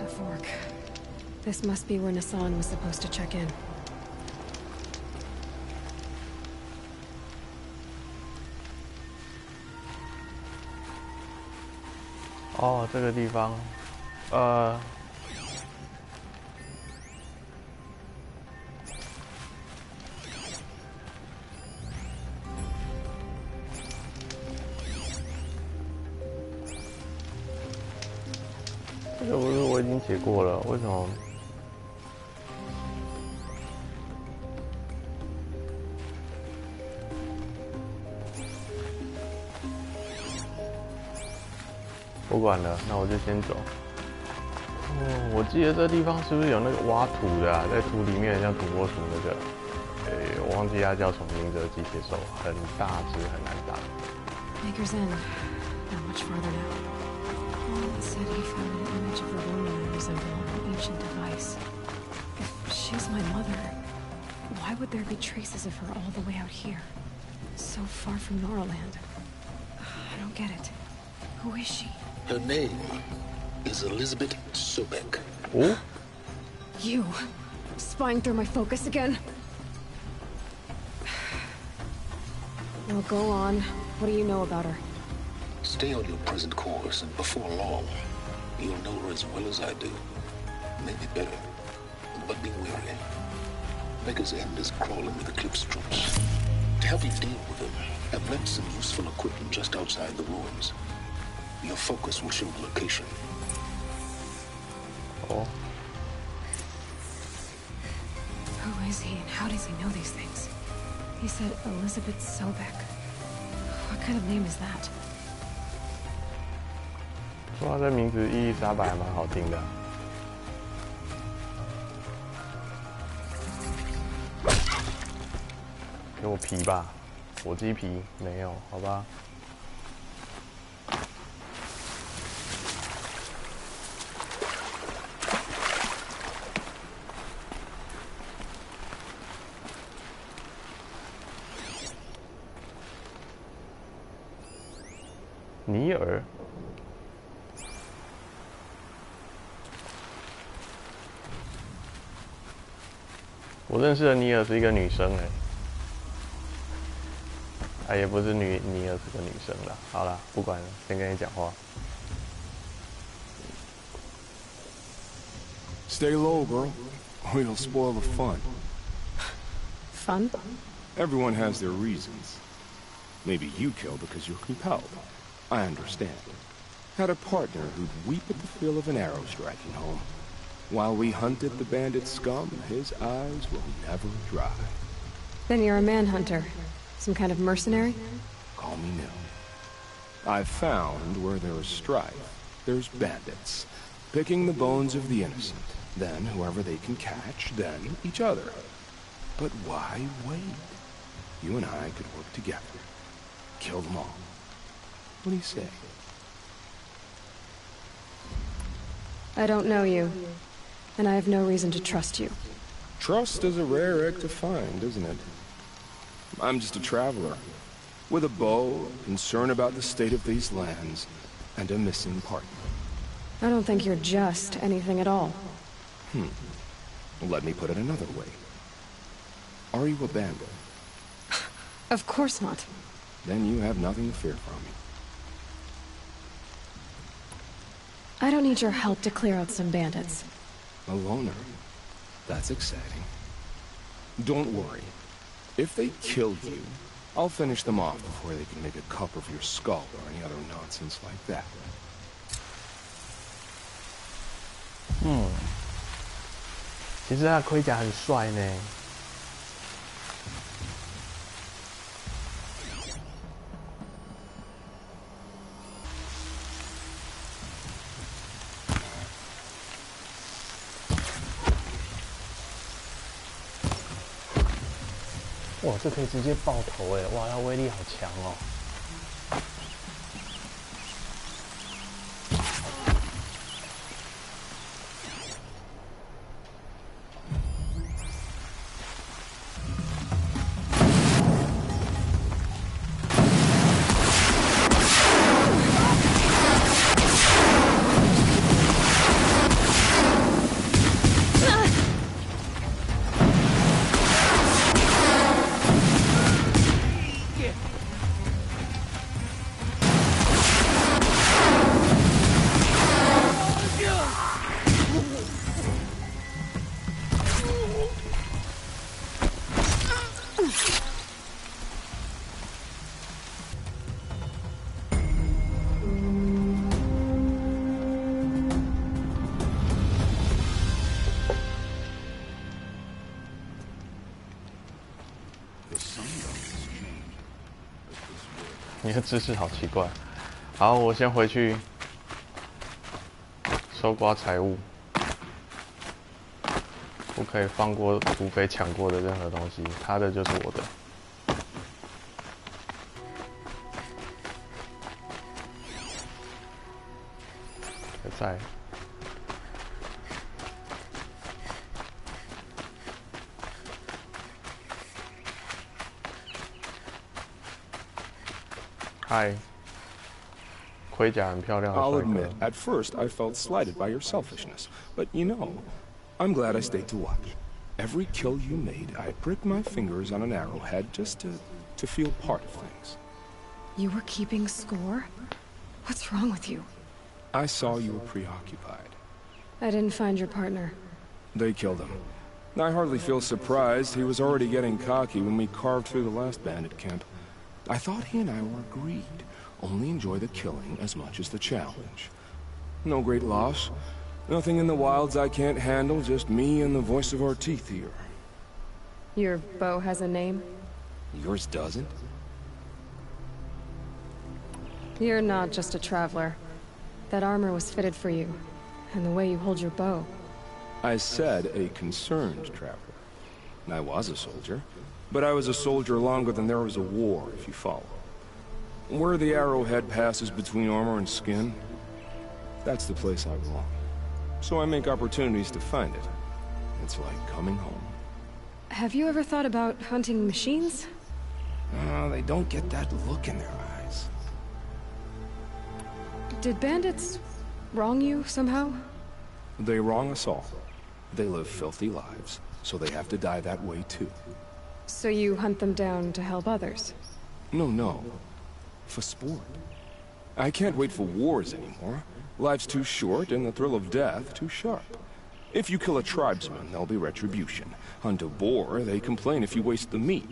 fork. This must be where Nassan was supposed to check in. 哦，这个地方，这个不是我已经解过了，为什么？不管了，那我就先走。哦，我记得这地方是不是有那个挖土的啊？在土里面像土拨鼠那个，我忘记它叫什么名字的机械兽，很大只，很难打。Maker's End, not much farther now. Paul said he found an image of the woman that resembled an ancient device. If she's my mother, why would there be traces of her all the way out here, so far from Noraland? I don't get it. Who is she? Her name is Elizabeth Sobek. Oh? You, spying through my focus again? Well, go on. What do you know about her? Stay on your present course, and before long, you'll know her as well as I do. Maybe better, but be wary. Maker's End is crawling with Eclipse troops. To help you deal with them, I've left some useful equipment just outside the ruins. Your focus will show the location. Oh. Who is he and how does he know these things? He said Elizabeth Sobek. What kind of name is that? 说他这名字伊丽莎白还蛮好听的。给我皮吧，火鸡皮没有，好吧。尼尔，我认识的尼尔是一个女生哎，也不是尼尔是个女生啦。好啦，不管了，先跟你讲话。Stay low, girl, or you'll spoil the fun. Fun? Everyone has their reasons. Maybe you kill because you're compelled. I understand. Had a partner who'd weep at the feel of an arrow striking home. While we hunted the bandit scum, his eyes will never dry. Then you're a manhunter. Some kind of mercenary? Call me Nil. I've found where there is strife, there's bandits, picking the bones of the innocent. Then whoever they can catch, then each other. But why wait? You and I could work together. Kill them all. What do you say? I don't know you, and I have no reason to trust you. Trust is a rare egg to find, isn't it? I'm just a traveler, with a bow, concern about the state of these lands, and a missing partner. I don't think you're just anything at all. Let me put it another way. Are you a bandit? Of course not. Then you have nothing to fear from me. I don't need your help to clear out some bandits. A loner. That's exciting. Don't worry. If they kill you, I'll finish them off before they can make a cup of your skull or any other nonsense like that. 其实他的盔甲很帅呢。哇，这可以直接爆头哎！哇，它威力好强哦。你的姿势好奇怪。好，我先回去搜刮财物，不可以放过土匪抢过的任何东西，他的就是我的。还在。嗨。盔甲很漂亮的 I'll 帅哥。 admit, at first I felt slighted by your selfishness. But you know, I'm glad I stayed to watch. Every kill you made, I pricked my fingers on an arrowhead just to feel part of things. You were keeping score? What's wrong with you? I saw you were preoccupied. I didn't find your partner. They killed him. I hardly feel surprised. He was already getting cocky when we carved through the last bandit camp. I thought he and I were agreed. Only enjoy the killing as much as the challenge. No great loss. Nothing in the wilds I can't handle, just me and the voice of our teeth here. Your bow has a name? Yours doesn't? You're not just a traveler. That armor was fitted for you, and the way you hold your bow. I said a concerned traveler. I was a soldier, but I was a soldier longer than there was a war, if you follow. Where the arrowhead passes between armor and skin, that's the place I belong. So I make opportunities to find it. It's like coming home. Have you ever thought about hunting machines? They don't get that look in their eyes. Did bandits wrong you somehow? They wrong us all. They live filthy lives, so they have to die that way too. So you hunt them down to help others? No. For sport. I can't wait for wars anymore. Life's too short and the thrill of death too sharp. If you kill a tribesman, there'll be retribution. Hunt a boar, they complain if you waste the meat.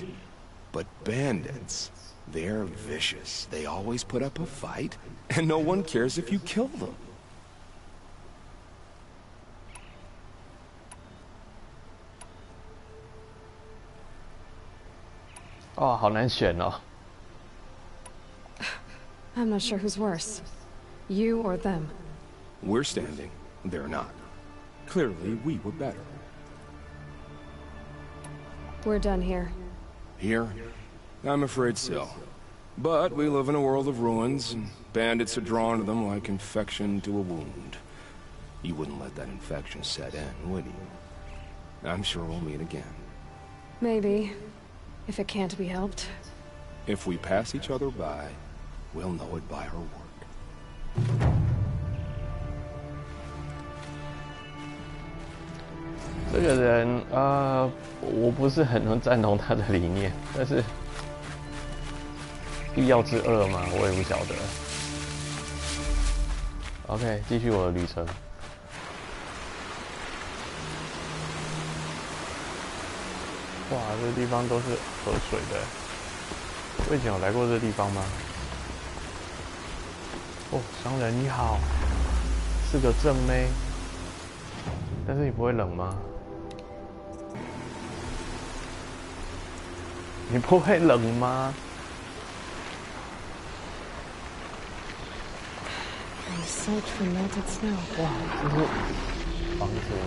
But bandits, they're vicious. They always put up a fight, and no one cares if you kill them. Oh, 好难选哦。I'm not sure who's worse. You or them. We're standing. They're not. Clearly, we were better. We're done here. Here? I'm afraid so. But we live in a world of ruins, and bandits are drawn to them like infection to a wound. You wouldn't let that infection set in, would you? I'm sure we'll meet again. Maybe. If it can't be helped. If we pass each other by, we'll know it by our work. 这个人我不是很能赞同他的理念，但是必要之恶嘛，我也不晓得。OK， 继续我的旅程。哇，这个地方都是河水的。我以前有来过这个地方吗？哦，商人你好，是个正妹，但是你不会冷吗？你不会冷吗？ I search for melted snow. 哇，这是房子呢。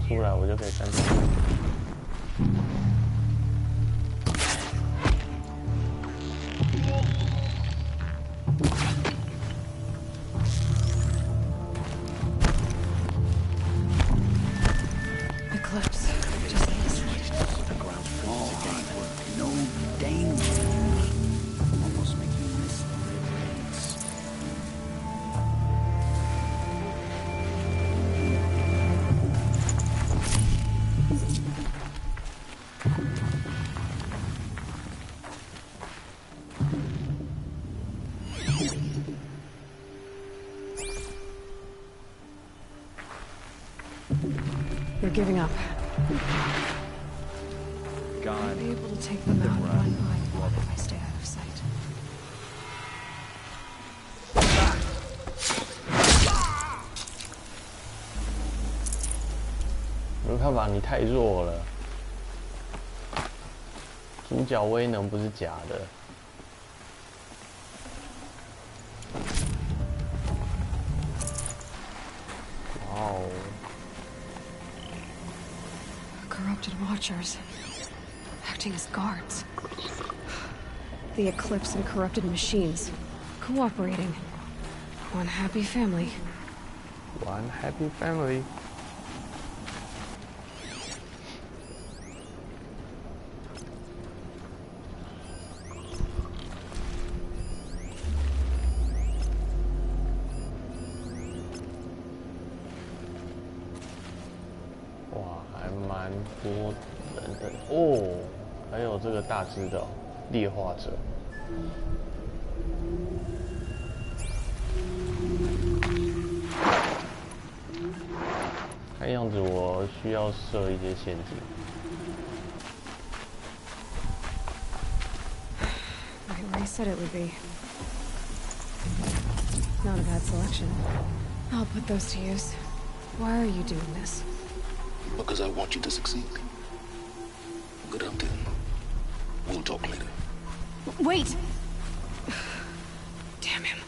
出来，我就可以干掉。Eclipse. Just this. The ground freezes again. No danger. Almost make you miss the red rays. giving up. God. I'll be able to take them out one by one if I stay out of sight. 没办法，你太弱了。主角威能不是假的。哇哦！ Corrupted watchers, acting as guards. The Eclipse and corrupted machines, cooperating. One happy family. One happy family. 哇，还蛮多人的哦，还有这个大只的猎化者。看样子我需要设一些陷阱。 Right where he said it would be. Not a bad selection. I'll put those to use. Why are you doing this? Because I want you to succeed. Good hunting. We'll talk later. Wait! Damn him.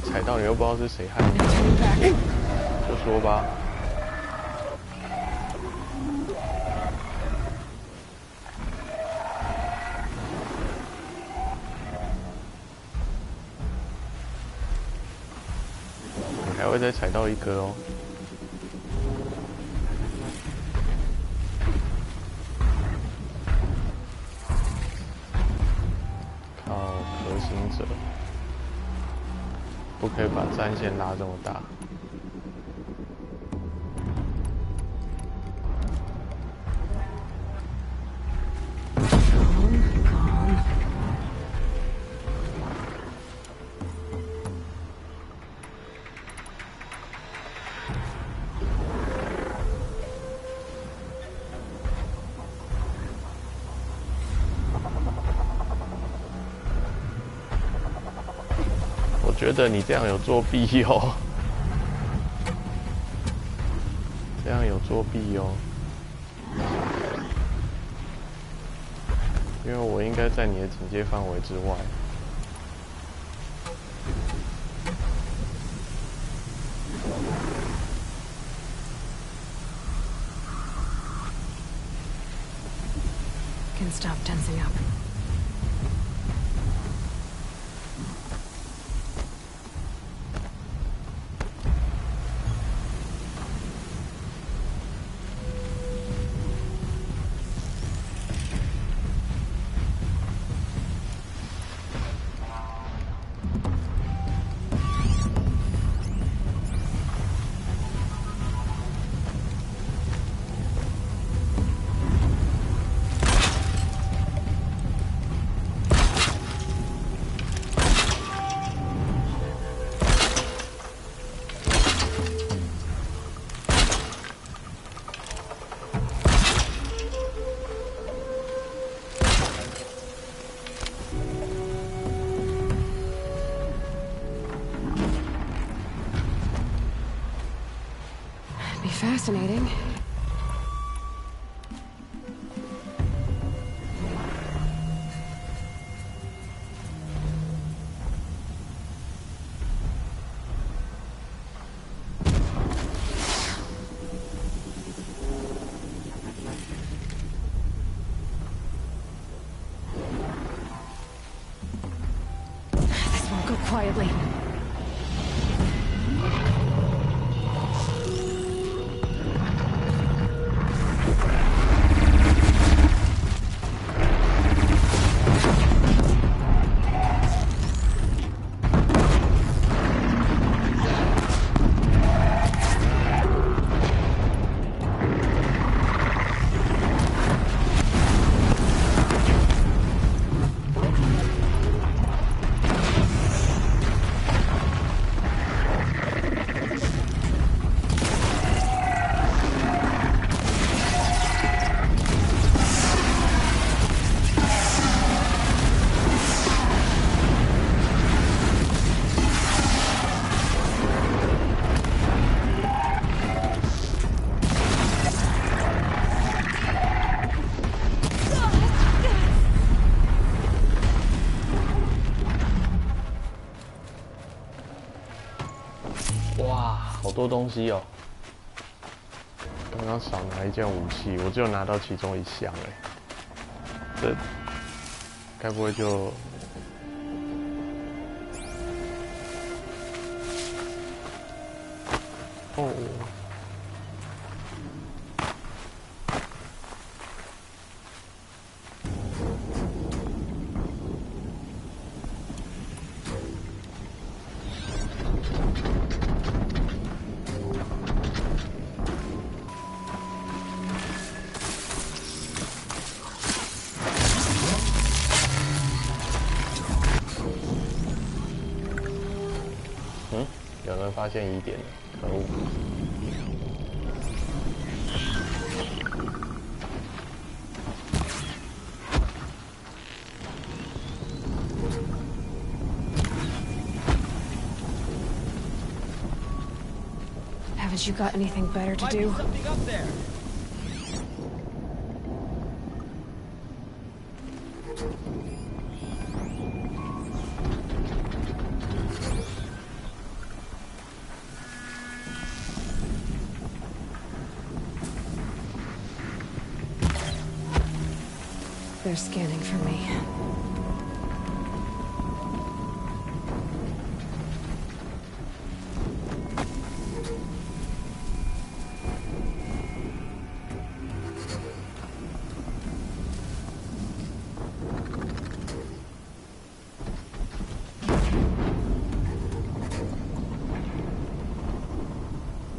踩到你又不知道是谁害的，就说吧。你还会再踩到一个哦。靠核心者。 不可以把战线拉这么大。我觉得你这样有作弊哦，这样有作弊哦，因为我应该在你的警戒范围之外。Can stop tensing up. Be fascinating. quietly. 哇，好多东西哦！刚刚少拿一件武器，我只有拿到其中一项哎。这该不会就……哦。有人发现疑点了，可恶！Haven't you got anything better to do? Something up there. They're scanning for me.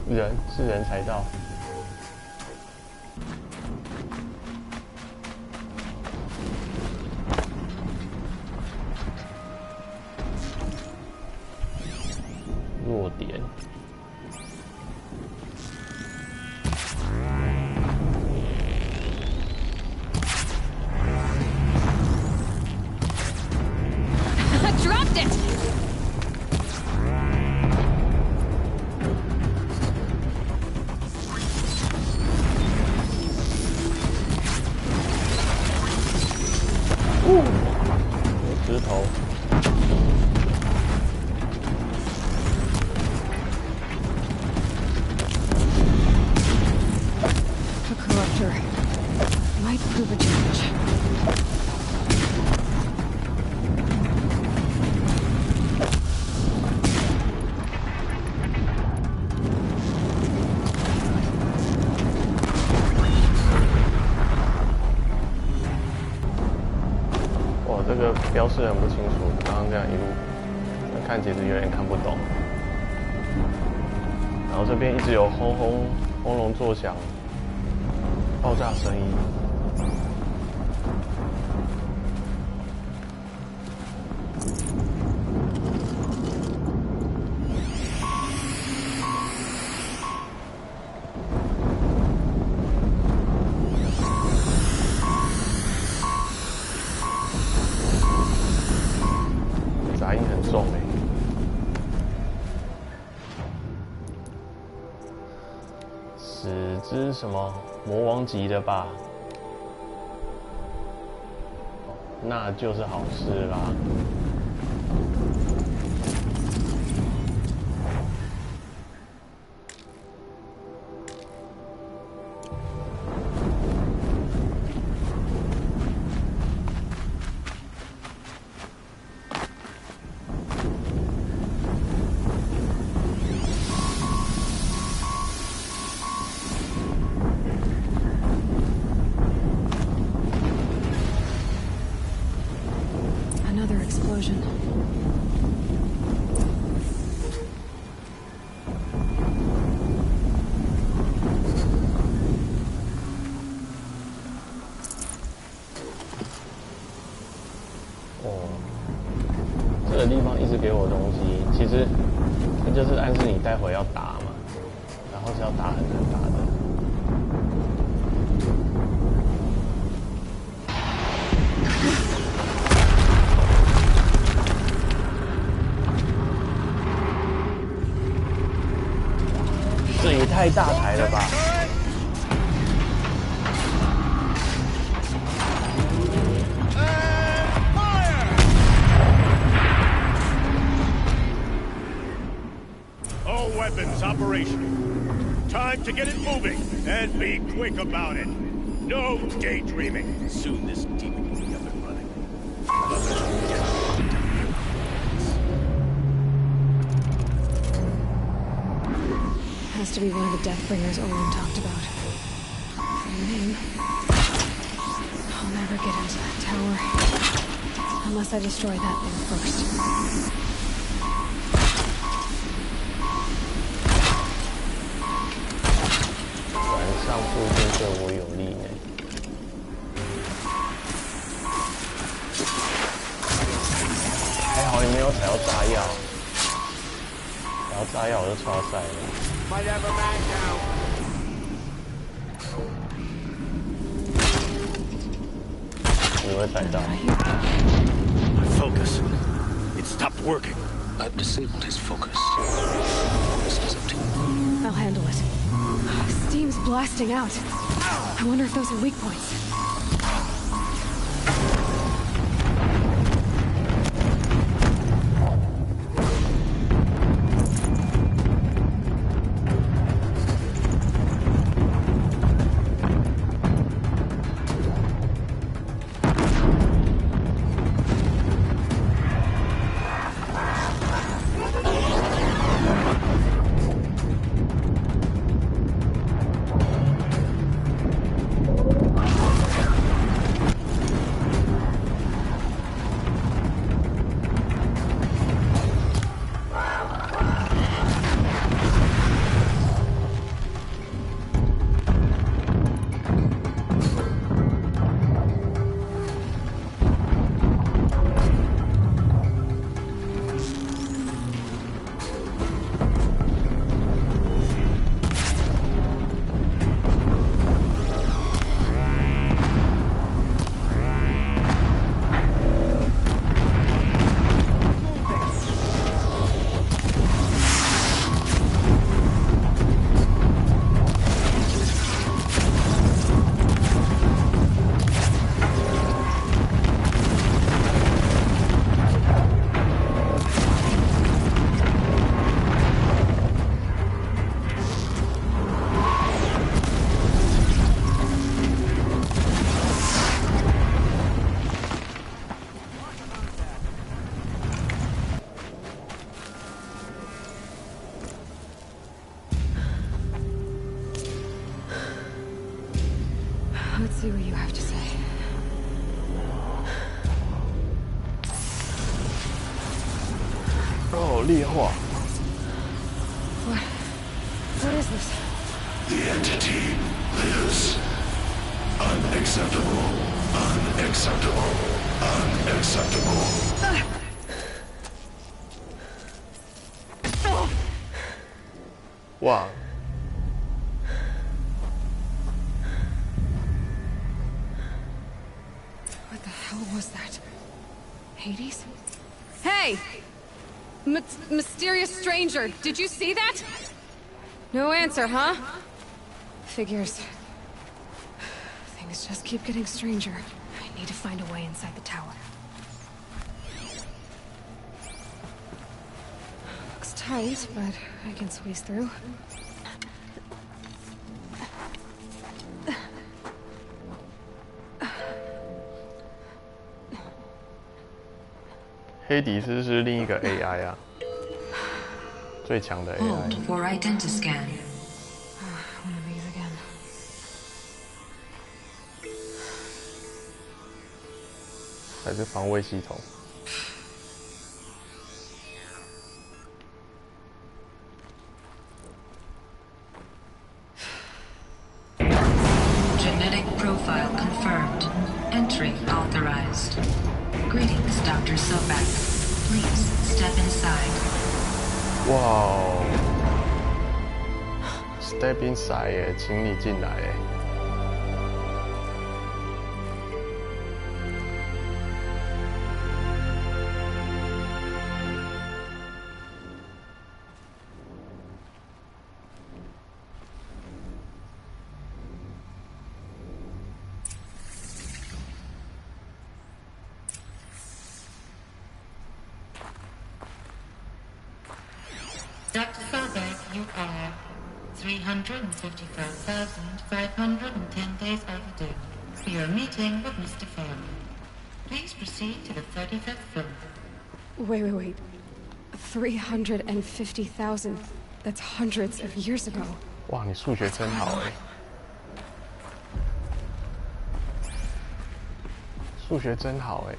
人是人才到。弱点。Dropped it! 石头。The corruptor might prove a challenge. 这个标示很不清楚，刚刚这样一路看其实有点看不懂。然后这边一直有轰隆作响，爆炸声音。杂音很重哎。死之什么魔王级的吧？那就是好事啦。给我东西，其实它就是暗示你待会要打嘛，然后是要打很难打的。这也太大台了吧！All weapons operational. Time to get it moving, and be quick about it. No daydreaming. Soon this demon will be up and running. Has to be one of the Deathbringers Olin talked about. From the name. I'll never get into that tower. Unless I destroy that thing first. 晚上附近对我有利呢。还好你没有踩到炸药，踩到炸药我就超赛了。Might have a man down. 你会踩到。My focus. It stopped working. I've disabled his focus. This is up to you. I'll handle it. Steam's blasting out. I wonder if those are weak points. Let's see what you have to say. Oh, 劣化。 What is this? The entity lives. Unacceptable. Unacceptable. Unacceptable. Wow. What the hell was that? Hades? Hey! Mysterious stranger, did you see that? No answer, huh? Figures. Things just keep getting stranger. I need to find a way inside the tower. Looks tight, but I can squeeze through. 黑迪斯是另一个 AI 啊，最强的 AI。 Hold for identiscan. One of these again. 还是防卫系统。 Genetic profile confirmed. Entry authorized. Greetings, Dr. Sobek. Please step inside. 哇哦 ，Step inside 耶，请你进来耶。Dr. Felbeck, you are 354,510 days overdue for your meeting with Mr. Farmer. Please proceed to the 35th floor. Wait. 350,000. That's hundreds of years ago. 哇，你数学真好哎！数学真好哎！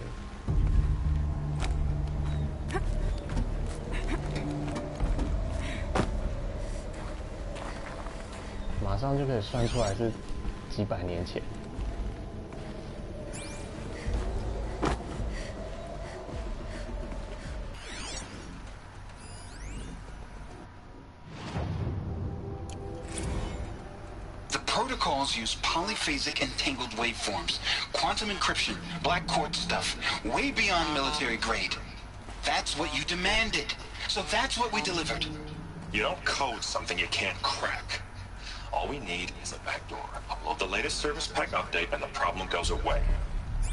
马上就可以算出来是几百年前。The protocols use polyphasic entangled waveforms, quantum encryption, black quartz stuff, way beyond military grade. That's what you demanded. So that's what we delivered. You don't code something you can't crack. All we need is a backdoor. Upload the latest service pack update and the problem goes away.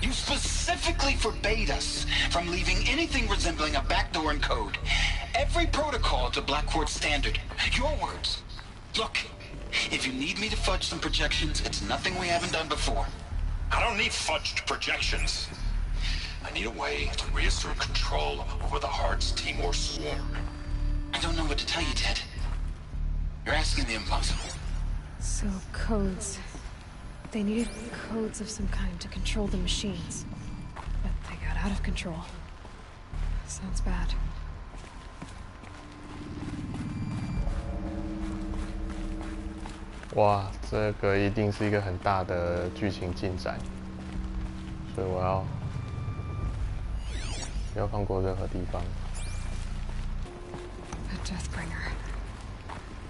You specifically forbade us from leaving anything resembling a backdoor in code. Every protocol to Black Quartz standard. Your words. Look, if you need me to fudge some projections, it's nothing we haven't done before. I don't need fudged projections. I need a way to reassert control over the Heart's Timor swarm. I don't know what to tell you, Ted. You're asking the impossible. So, codes. They needed codes of some kind to control the machines. But they got out of control. Sounds bad. 哇，这个一定是一个很大的剧情进展，所以我要不要放过任何地方。A Deathbringer.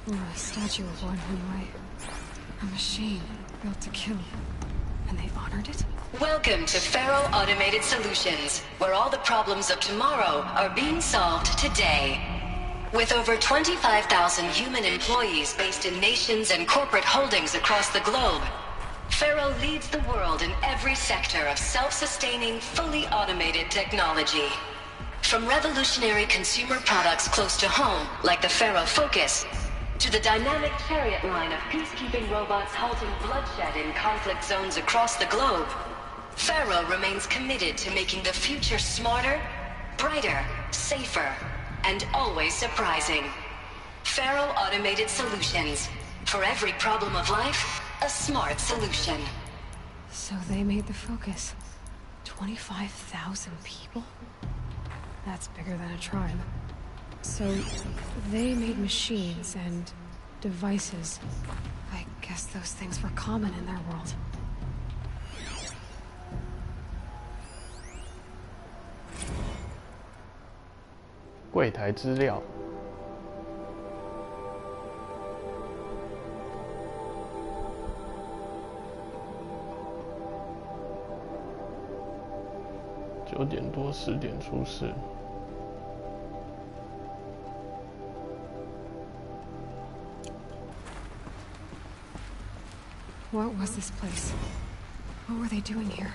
A statue of one, anyway. A machine built to kill. And they honored it? Welcome to Faro Automated Solutions, where all the problems of tomorrow are being solved today. With over 25,000 human employees based in nations and corporate holdings across the globe, Faro leads the world in every sector of self-sustaining, fully automated technology. From revolutionary consumer products close to home, like the Faro Focus, to the dynamic chariot line of peacekeeping robots halting bloodshed in conflict zones across the globe, Faro remains committed to making the future smarter, brighter, safer, and always surprising. Faro Automated Solutions. For every problem of life, a smart solution. So they made the Focus. 25,000 people? That's bigger than a tribe. So they made machines and devices. I guess those things were common in their world. 柜台资料。9点多10点出事。What was this place? What were they doing here?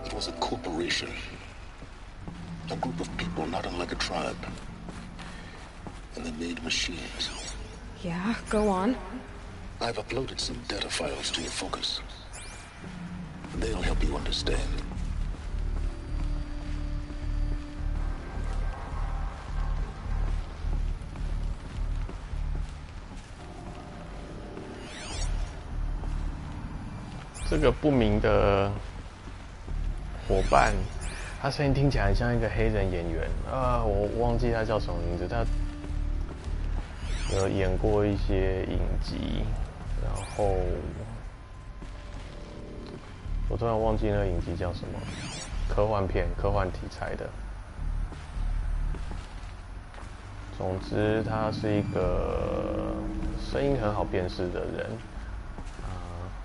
It was a corporation. A group of people not unlike a tribe. And they made machines. Yeah, go on. I've uploaded some data files to your focus. They'll help you understand.这个不明的伙伴，他声音听起来很像一个黑人演员啊，我忘记他叫什么名字。他有演过一些影集，然后我突然忘记那个影集叫什么，科幻片、科幻题材的。总之，他是一个声音很好辨识的人。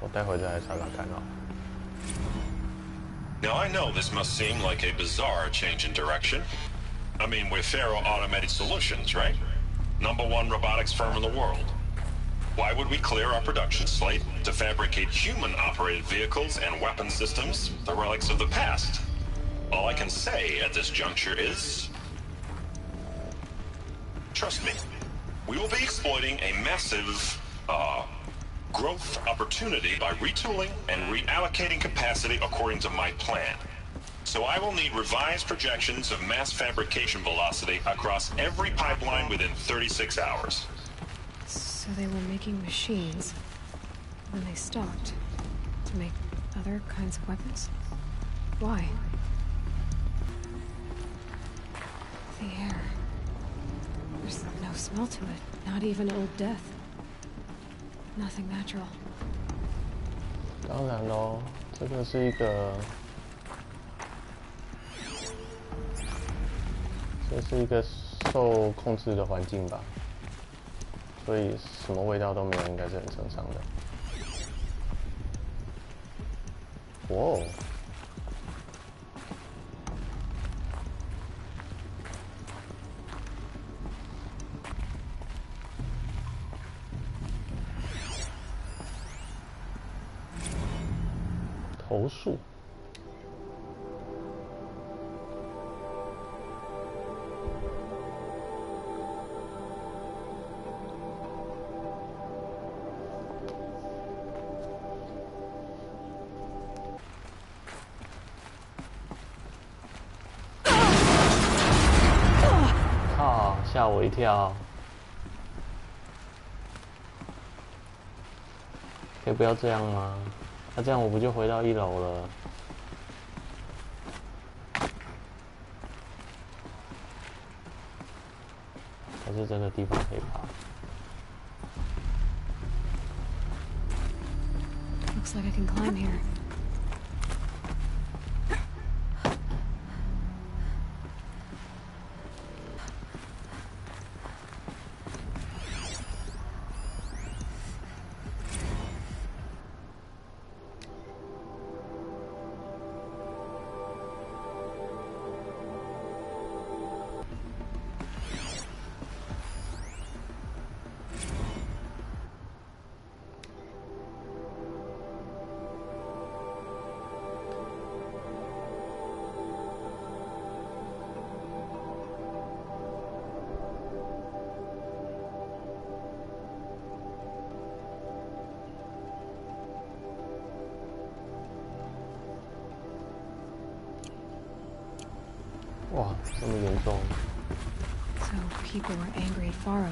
我待会再来查查看哦。Now I know this must seem like a bizarre change in direction. I mean, we're Faro Automated Solutions, right? #1 robotics firm in the world. Why would we clear our production slate to fabricate human-operated vehicles and weapon systems, the relics of the past? All I can say at this juncture is, trust me, we will be exploiting a massive, growth opportunity by retooling and reallocating capacity according to my plan. So I will need revised projections of mass fabrication velocity across every pipeline within 36 hours. So they were making machines, then they stopped to make other kinds of weapons? Why? The air. There's no smell to it, not even Old Death. Nothing natural. 当然咯，这个是一个，这是一个受控制的环境吧，所以什么味道都没有，应该是很正常的。哇哦！投诉。靠！吓我一跳。可以不要这样吗？那这样我不就回到1楼了？还是真的地方可以爬 Looks like I can climb here.哇，这么严重。 So people were angry at Faro,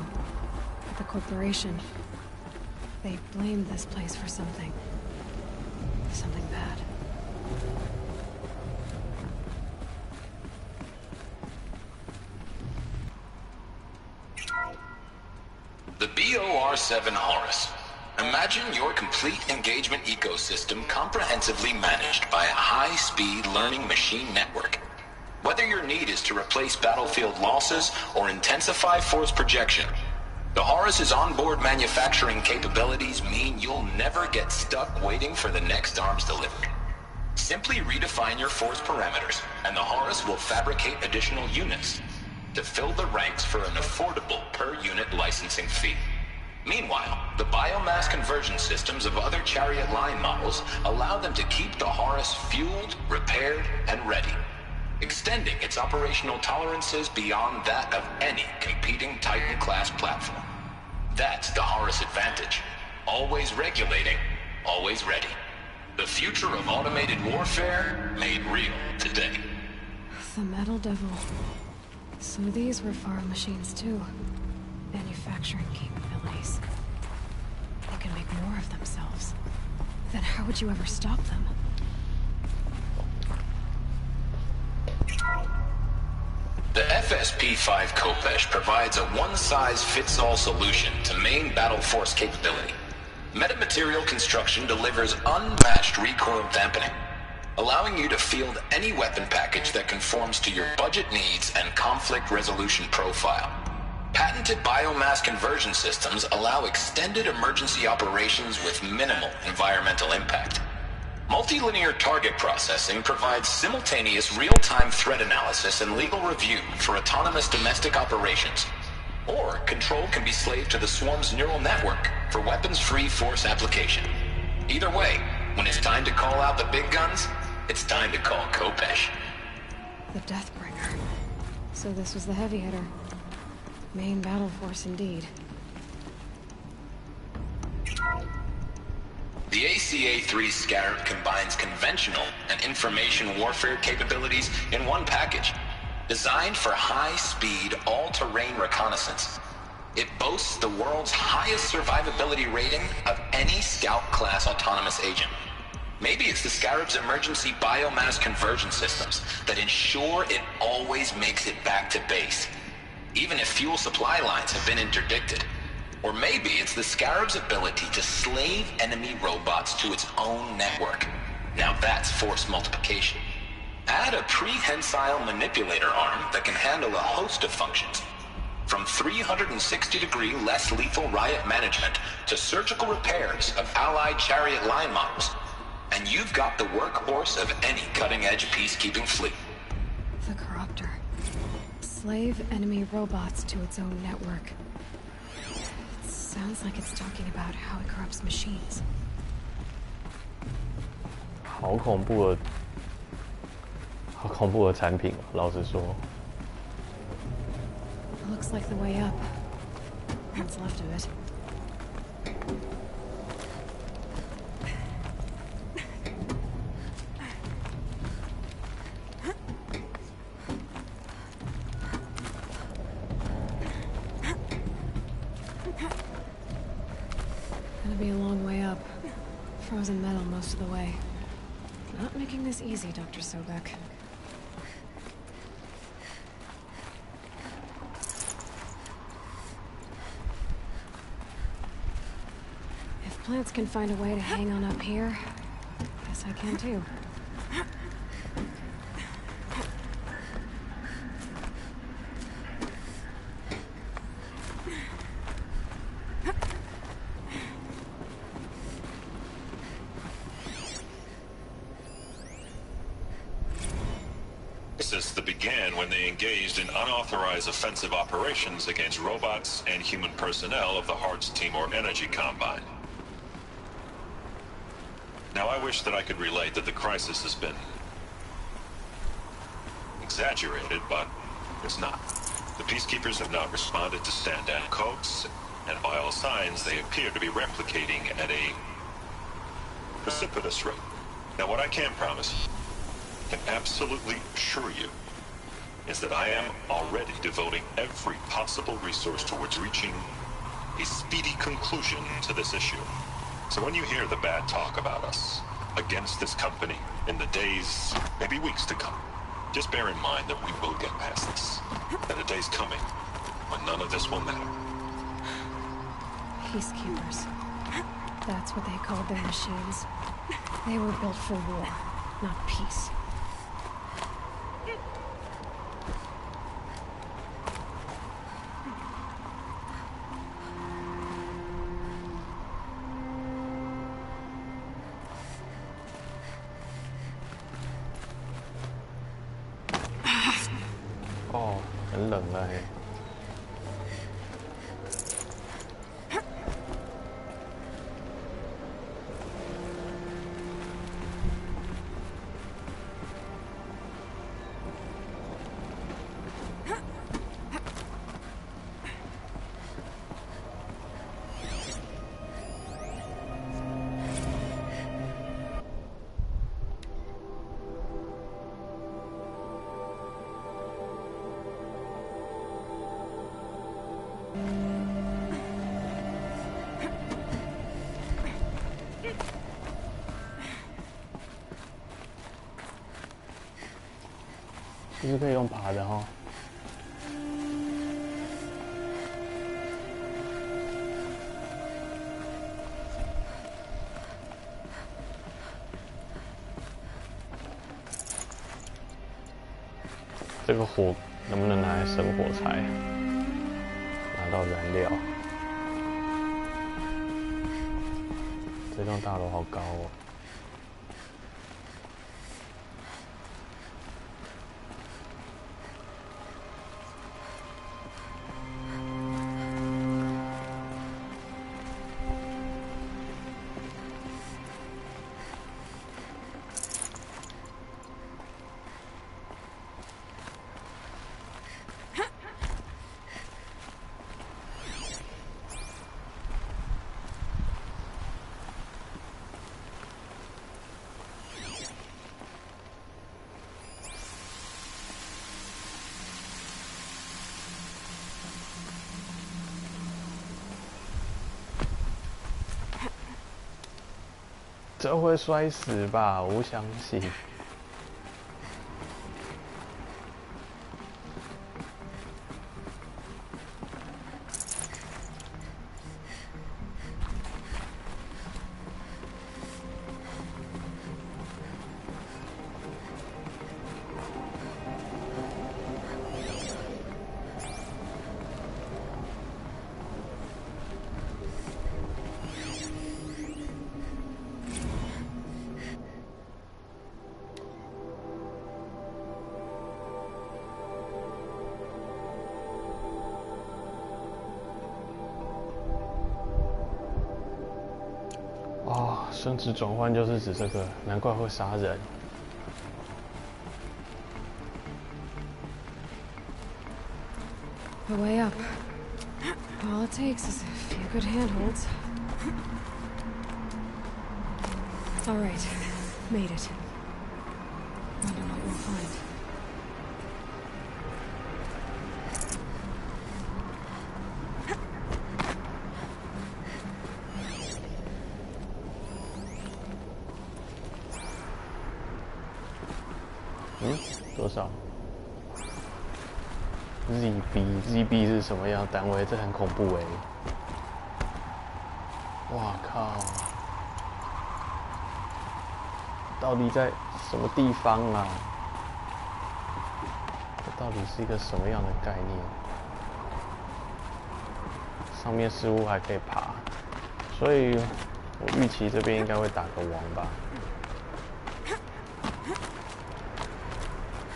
at the corporation. They blamed this place for something. Something bad. The BOR-7 Horus. Imagine your complete engagement ecosystem comprehensively managed by a high-speed learning machine network. Whether your need is to replace battlefield losses or intensify force projection, the Horus's onboard manufacturing capabilities mean you'll never get stuck waiting for the next arms delivery. Simply redefine your force parameters, and the Horus will fabricate additional units to fill the ranks for an affordable per-unit licensing fee. Meanwhile, the biomass conversion systems of other Chariot line models allow them to keep the Horus fueled, repaired, and ready, extending its operational tolerances beyond that of any competing Titan-class platform. That's the Horus advantage. Always regulating, always ready. The future of automated warfare made real today. The Metal Devil. So these were Faro machines too. Manufacturing capabilities. They can make more of themselves. Then how would you ever stop them? The FSP-5 Kopesh provides a one-size-fits-all solution to main battle force capability. Metamaterial construction delivers unmatched recoil dampening, allowing you to field any weapon package that conforms to your budget needs and conflict resolution profile. Patented biomass conversion systems allow extended emergency operations with minimal environmental impact. Multilinear target processing provides simultaneous real-time threat analysis and legal review for autonomous domestic operations. Or control can be slaved to the Swarm's neural network for weapons-free force application. Either way, when it's time to call out the big guns, it's time to call Kopesh. The Deathbringer. So this was the heavy hitter. Main battle force indeed. The ACA-3 Scarab combines conventional and information warfare capabilities in one package. Designed for high-speed, all-terrain reconnaissance, it boasts the world's highest survivability rating of any Scout-class autonomous agent. Maybe it's the Scarab's emergency biomass conversion systems that ensure it always makes it back to base, even if fuel supply lines have been interdicted. Or maybe it's the Scarab's ability to slave enemy robots to its own network. Now that's force multiplication. Add a prehensile manipulator arm that can handle a host of functions, from 360-degree less lethal riot management to surgical repairs of Allied chariot line models. And you've got the workhorse of any cutting-edge peacekeeping fleet. The Corruptor. Slave enemy robots to its own network. It sounds like it's talking about how it corrupts machines. 好恐怖的产品，老实说。Looks like the way up. What's left of it. Gonna be a long way up. Frozen metal most of the way. Not making this easy, Dr. Sobek. If plants can find a way to hang on up here, guess I can too. That began when they engaged in unauthorized offensive operations against robots and human personnel of the Hearts Timor Energy Combine. Now, I wish that I could relate that the crisis has been exaggerated, but it's not. The Peacekeepers have not responded to stand-down codes, and by all signs, they appear to be replicating at a precipitous rate. Now, what I can promise, can absolutely assure you, is that I am already devoting every possible resource towards reaching a speedy conclusion to this issue. So when you hear the bad talk about us against this company in the days, maybe weeks to come, just bear in mind that we will get past this. That a day's coming when none of this will matter. Peacekeepers. That's what they called their machines. They were built for war, not peace.哦，很冷了嘿。其实可以用爬的哈。这个火能不能拿来生火柴？拿到燃料。这栋大楼好高哦。这会摔死吧？我不相信。生殖转换就是指这个，难怪会杀人。The way up. All it takes is a few good handholds. All right, made it. Wonder what we'll find.多少 ？ZB 是什么样的单位？这很恐怖哎！哇靠！到底在什么地方啊？这到底是一个什么样的概念？上面似乎还可以爬，所以我预期这边应该会打个王吧。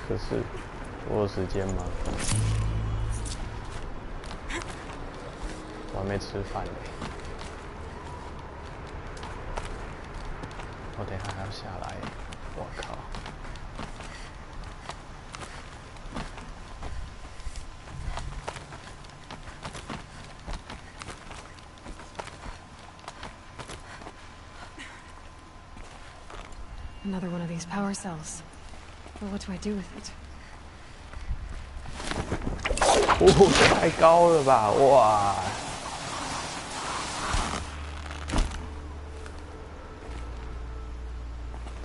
可是，我有时间吗？我还没吃饭呢。我等一下还要下来。我靠！Another one of these power cells. But what do I do with it? 哦，这太高了吧！哇！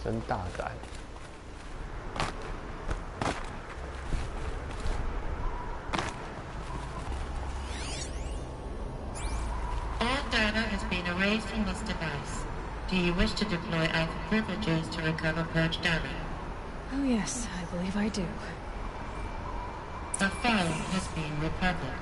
真大胆！ All data has been erased from this device. Do you wish to deploy Alpha privileges to recover purged data? Oh yes, I believe I do. A file has been recovered.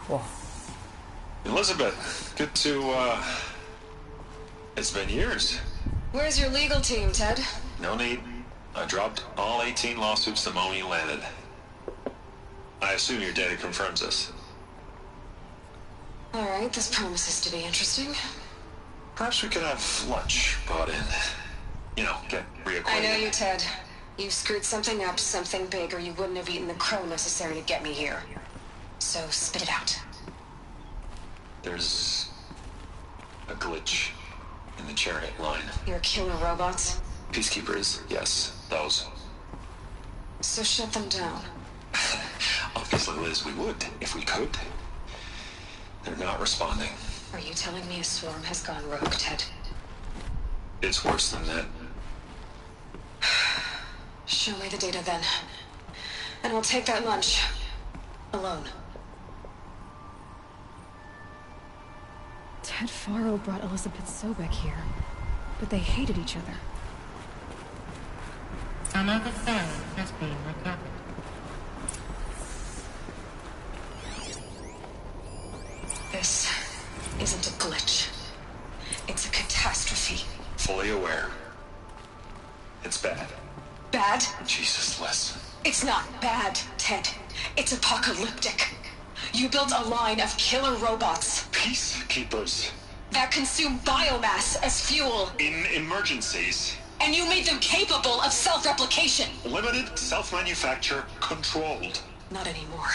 Wow. Elizabeth, good to, it's been years. Where's your legal team, Ted? No need. I dropped all 18 lawsuits the moment you landed. I assume your data confirms this. All right, this promises to be interesting. Perhaps we could have lunch brought in. You know, get reacquainted. I know you, Ted. You screwed something up, something big, or you wouldn't have eaten the crow necessary to get me here. So spit it out. There's a glitch in the chariot line. Your killer robots? Peacekeepers, yes, those. So shut them down. Obviously, Liz, we would, if we could. They're not responding. Are you telling me a swarm has gone rogue, Ted? It's worse than that. Show me the data then. And I'll take that lunch. Alone. Ted Faro brought Elizabeth Sobek here. But they hated each other. Another phone has been recovered. This isn't a glitch. It's a catastrophe. Fully aware. It's bad. Bad? Jesus, Liz. It's not bad, Ted. It's apocalyptic. You built a line of killer robots. Peacekeepers. That consume biomass as fuel. In emergencies. And you made them capable of self-replication. Limited, self-manufacture, controlled. Not anymore.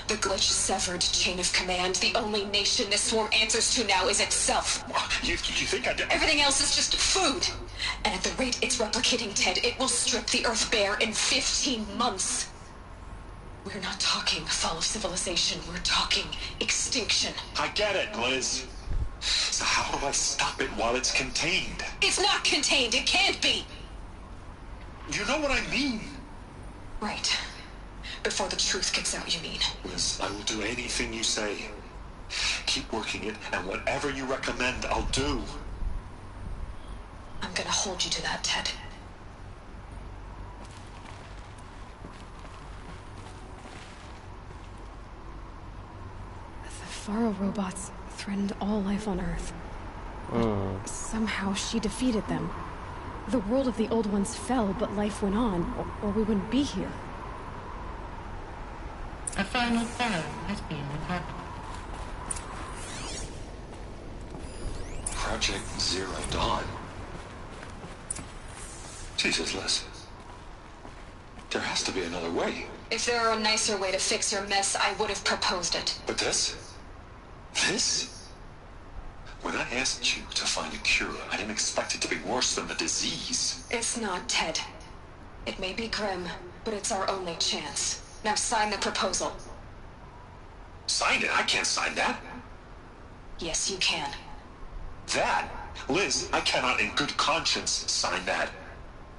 The glitch severed chain of command. The only nation this swarm answers to now is itself. You think I did? Everything else is just food. And at the rate it's replicating, Ted, it will strip the Earth bare in 15 months. We're not talking fall of civilization. We're talking extinction. I get it, Liz. So how do I stop it while it's contained? It's not contained. It can't be. You know what I mean? Right. Before the truth gets out, you mean? Liz, I will do anything you say. Keep working it, and whatever you recommend, I'll do. I'm gonna hold you to that, Ted. The Faro robots threatened all life on Earth. But somehow she defeated them. The world of the old ones fell, but life went on, or we wouldn't be here. A final phone has been recovered. Project Zero Dawn. Jesus, Liz. There has to be another way. If there were a nicer way to fix your mess, I would have proposed it. But this? When I asked you to find a cure, I didn't expect it to be worse than the disease. It's not, Ted. It may be grim, but it's our only chance. Now sign the proposal. Sign it? I can't sign that. Yes, you can. That? Liz, I cannot in good conscience sign that.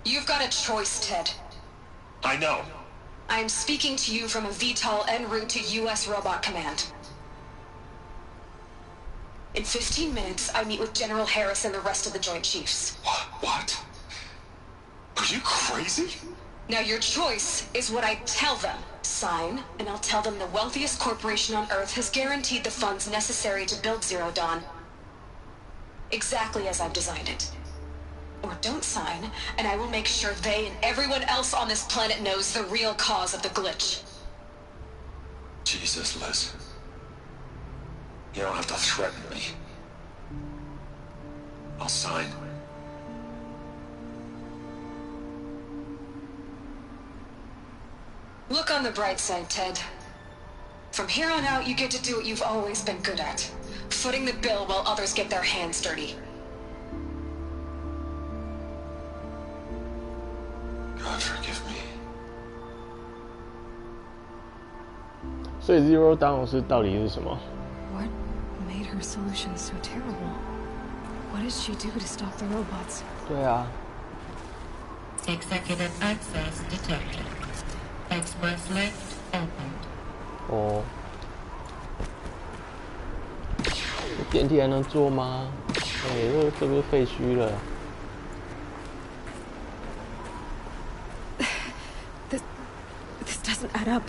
You've got a choice, Ted. I know. I'm speaking to you from a VTOL en route to U.S. Robot Command. In 15 minutes, I meet with General Harris and the rest of the Joint Chiefs. What? Are you crazy? Now your choice is what I tell them. Sign, and I'll tell them the wealthiest corporation on Earth has guaranteed the funds necessary to build Zero Dawn. Exactly as I've designed it. Or don't sign, and I will make sure they and everyone else on this planet knows the real cause of the glitch. Jesus, Liz. You don't have to threaten me. I'll sign. Look on the bright side, Ted. From here on out, you get to do what you've always been good at. Footing the bill while others get their hands dirty. God forgive me. 所以 Zero Dawn 到底是什么？ What made her solution so terrible? What did she do to stop the robots? 对啊。 Executive access detected. Express lift opened. 哦。电梯还能坐吗？这不是废墟了。 This doesn't add up.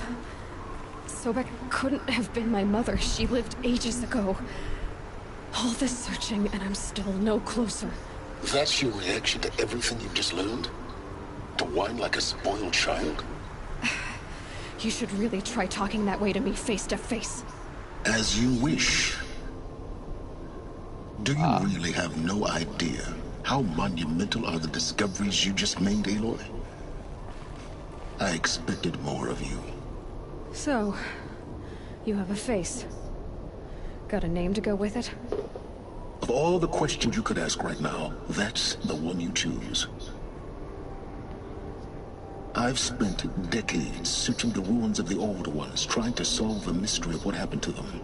Sobek couldn't have been my mother. She lived ages ago. All this searching, and I'm still no closer. That's your reaction to everything you've just learned? To whine like a spoiled child? You should really try talking that way to me face to face. As you wish. Do you really have no idea how monumental are the discoveries you just made, Aloy? I expected more of you. So, you have a face. Got a name to go with it? Of all the questions you could ask right now, that's the one you choose. I've spent decades searching the ruins of the Old Ones, trying to solve the mystery of what happened to them.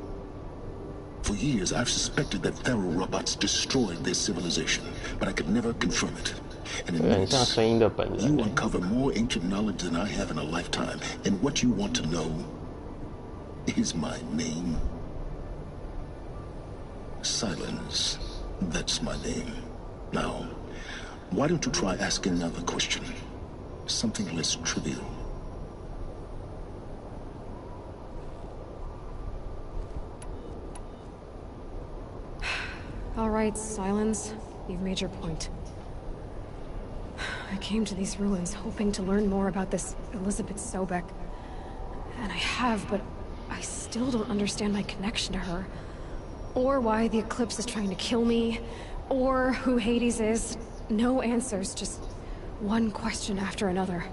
For years, I've suspected that Pharaoh robots destroyed their civilization, but I could never confirm it. And in minutes, you uncover more ancient knowledge than I have in a lifetime. And what you want to know is my name. Silence. That's my name. Now, why don't you try asking another question? Something less trivial. All right, Silence. You've made your point. I came to these ruins hoping to learn more about this Elizabeth Sobek. And I have, but I still don't understand my connection to her. Or why the Eclipse is trying to kill me. Or who Hades is. No answers, just one question after another.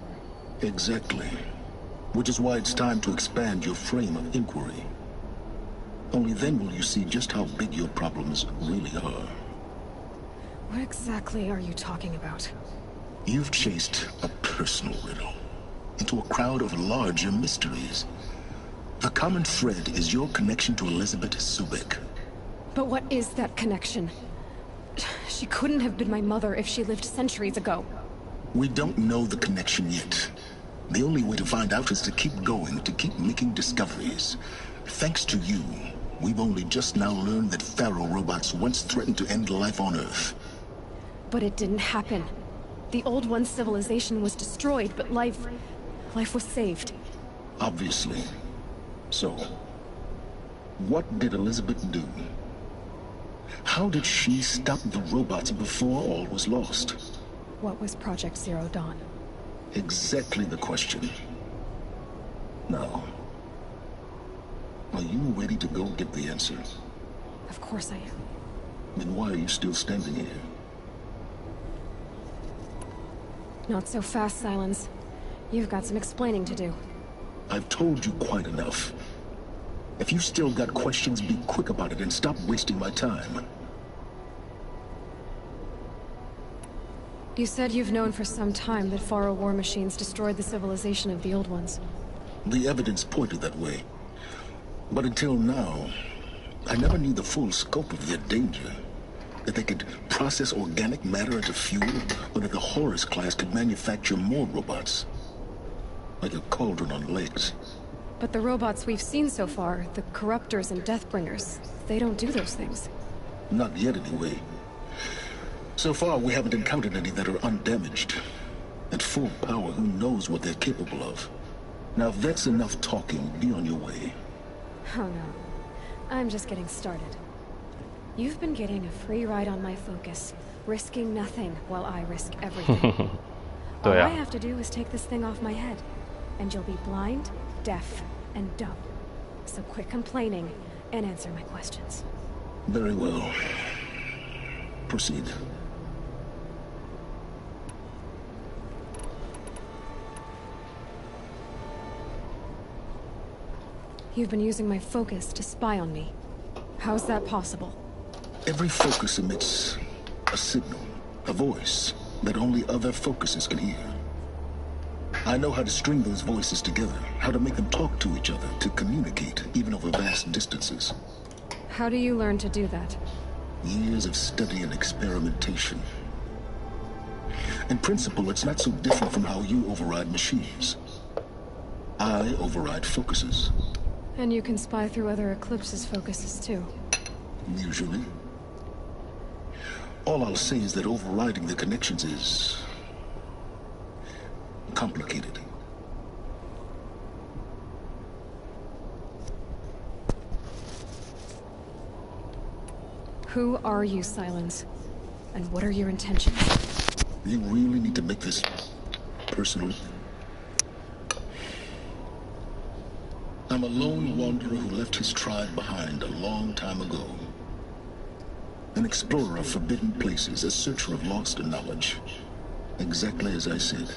Exactly. Which is why it's time to expand your frame of inquiry. Only then will you see just how big your problems really are. What exactly are you talking about? You've chased a personal riddle into a crowd of larger mysteries. The common thread is your connection to Elizabeth Sobek. But what is that connection? She couldn't have been my mother if she lived centuries ago. We don't know the connection yet. The only way to find out is to keep going, to keep making discoveries. Thanks to you, we've only just now learned that Pharaoh robots once threatened to end life on Earth. But it didn't happen. The Old One's civilization was destroyed, but life was saved. Obviously. So, what did Elizabeth do? How did she stop the robots before all was lost? What was Project Zero Dawn? Exactly the question. Now, are you ready to go get the answer? Of course I am. Then why are you still standing here? Not so fast, Silence. You've got some explaining to do. I've told you quite enough. If you've still got questions, be quick about it and stop wasting my time. You said you've known for some time that Pharaoh war machines destroyed the civilization of the Old Ones. The evidence pointed that way. But until now, I never knew the full scope of their danger. That they could process organic matter into fuel, or that the Horus class could manufacture more robots. Like a cauldron on legs. But the robots we've seen so far, the Corruptors and Deathbringers, they don't do those things. Not yet, anyway. So far, we haven't encountered any that are undamaged. At full power, who knows what they're capable of? Now, if that's enough talking, be on your way. Oh no. I'm just getting started. You've been getting a free ride on my focus, risking nothing while I risk everything. All I have to do is take this thing off my head, and you'll be blind, deaf, and dumb. So quit complaining and answer my questions. Very well. Proceed. You've been using my focus to spy on me. How's that possible? Every focus emits a signal, a voice, that only other focuses can hear. I know how to string those voices together, how to make them talk to each other, to communicate, even over vast distances. How do you learn to do that? Years of study and experimentation. In principle, it's not so different from how you override machines. I override focuses. And you can spy through other Eclipse's focuses too. Usually. All I'll say is that overriding the connections is complicated. Who are you, Silence? And what are your intentions? You really need to make this personal? I'm a lone wanderer who left his tribe behind a long time ago. An explorer of forbidden places, a searcher of lost knowledge. Exactly as I said.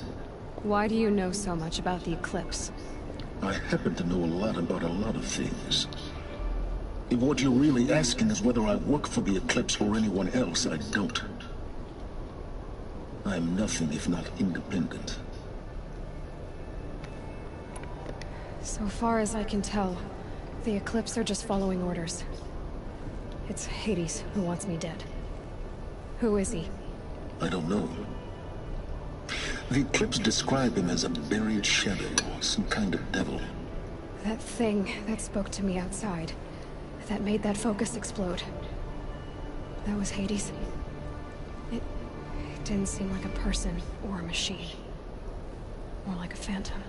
Why do you know so much about the Eclipse? I happen to know a lot about a lot of things. If what you're really asking is whether I work for the Eclipse or anyone else, I don't. I am nothing if not independent. So far as I can tell, the Eclipse are just following orders. It's Hades who wants me dead. Who is he? I don't know. The Eclipse describe him as a buried shadow, some kind of devil. That thing that spoke to me outside, that made that focus explode. That was Hades. It didn't seem like a person or a machine. More like a phantom.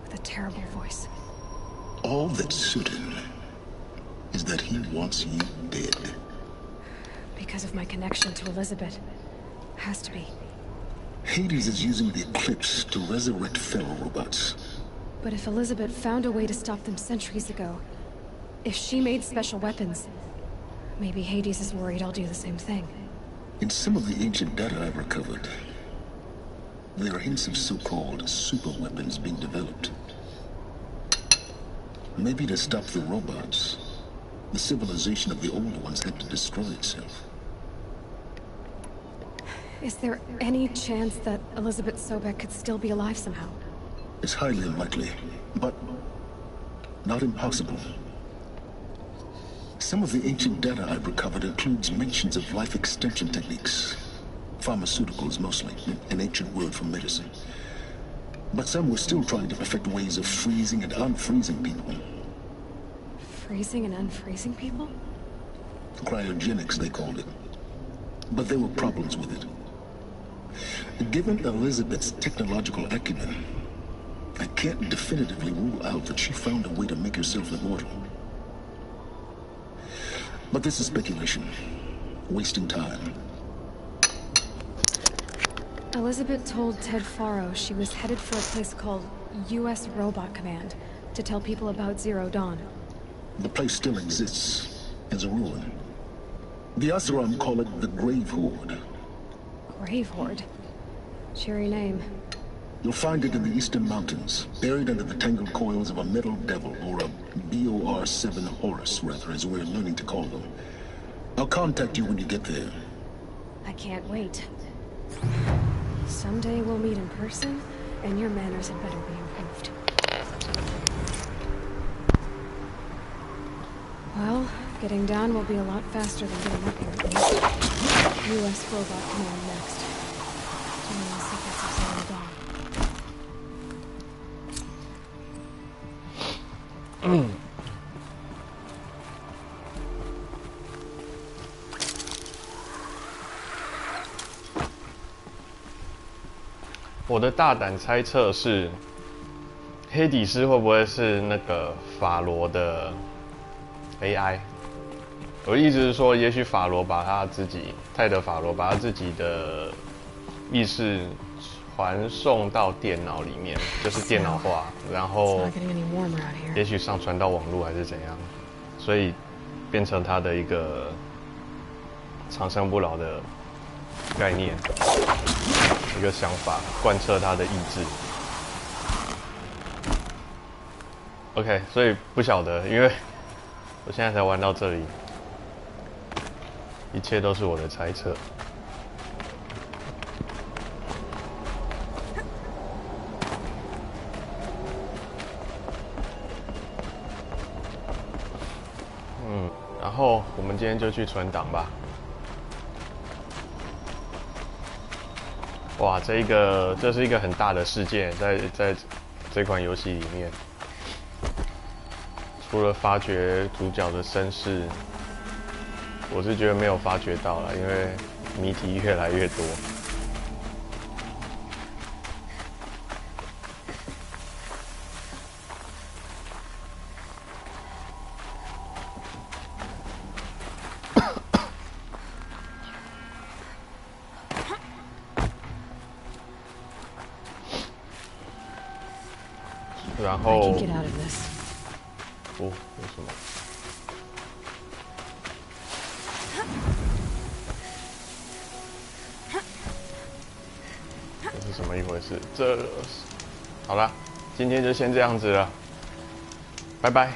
With a terrible voice. All that's certain is that he wants you dead. Because of my connection to Elizabeth. Has to be. Hades is using the Eclipse to resurrect feral robots. But if Elizabeth found a way to stop them centuries ago, if she made special weapons, maybe Hades is worried I'll do the same thing. In some of the ancient data I've recovered, there are hints of so-called super weapons being developed. Maybe to stop the robots, the civilization of the old ones had to destroy itself. Is there any chance that Elizabeth Sobek could still be alive somehow? It's highly unlikely, but not impossible. Some of the ancient data I've recovered includes mentions of life extension techniques. Pharmaceuticals mostly, an ancient word for medicine. But some were still trying to perfect ways of freezing and unfreezing people. Freezing and unfreezing people? Cryogenics, they called it. But there were problems with it. Given Elizabeth's technological acumen, I can't definitively rule out that she found a way to make herself immortal. But this is speculation. Wasting time. Elizabeth told Ted Faro she was headed for a place called U.S. Robot Command to tell people about Zero Dawn. The place still exists, as a ruin. The Asaram call it the Grave Horde. Grave Horde? Cheery name. You'll find it in the Eastern Mountains, buried under the tangled coils of a metal devil, or a BOR-7 Horus, rather, as we're learning to call them. I'll contact you when you get there. I can't wait. Someday we'll meet in person, and your manners had better be improved. Well, getting down will be a lot faster than getting up here at least. U.S. Robot Command next. Doing the secrets of Zero Dawn. 我的大胆猜测是，黑底斯会不会是那个法罗的 AI？ 我的意思是说，也许法罗把他自己，泰德法罗把他自己的意识传送到电脑里面，就是电脑化，然后也许上传到网络还是怎样，所以变成他的一个长生不老的概念，一个想法，贯彻他的意志。OK， 所以不晓得，因为我现在才玩到这里，一切都是我的猜测。然后我们今天就去存档吧。哇，这是一个很大的事件，在这款游戏里面，除了发掘主角的身世，我是觉得没有发掘到了，因为谜题越来越多。然后，哦，为什么？这是什么一回事？好了，今天就先这样子了，拜拜。